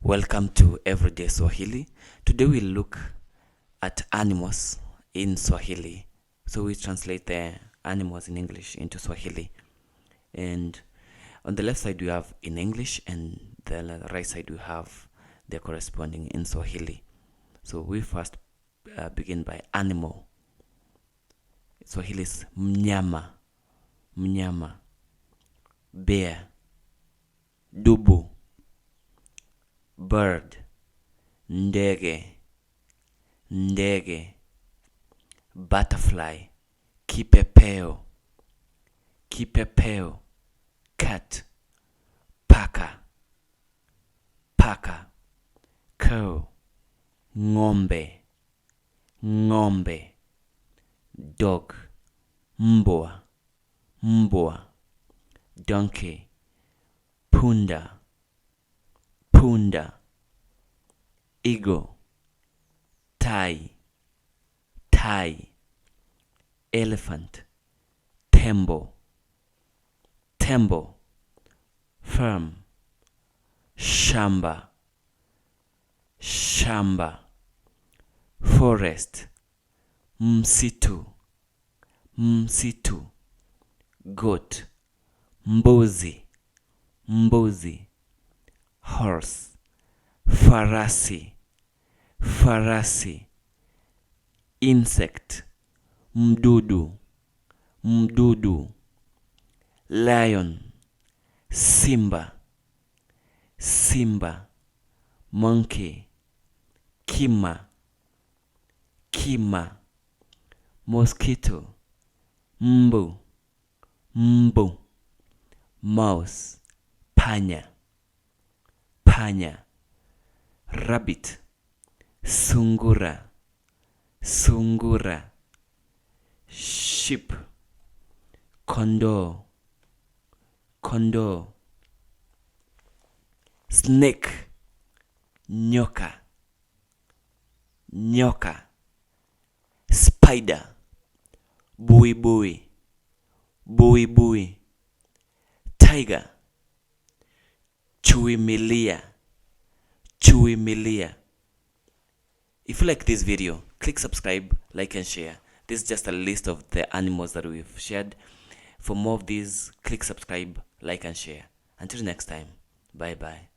Welcome to Everyday Swahili. Today we'll look at animals in Swahili. So we translate the animals in English into Swahili. And on the left side we have in English, and the right side we have the corresponding in Swahili. So we first begin by animal. Swahili is mnyama, mnyama, bear, dubu, bird, ndege, ndege, butterfly, kipepeo, kipepeo, cat, paka, paka, cow, ng'ombe, ng'ombe, dog, mbwa, mbwa, donkey, punda, punda, eagle, tai, tai, elephant, tembo, tembo, farm, shamba, shamba, forest, msitu, msitu, goat, mbuzi, mbuzi, horse, farasi, farasi, insect, mdudu, mdudu, lion, simba, simba, monkey, kima, kima, mosquito, mbu, mbu, mouse, panya, panya, rabbit, sungura, sungura, sheep, kondoo, kondoo, snake, nyoka, nyoka, spider, buibui, buibui, tiger, chui milia, chui milia. If you like this video, click subscribe, like and share. This is just a list of the animals that we've shared. For more of these, click subscribe, like and share. Until next time, bye bye.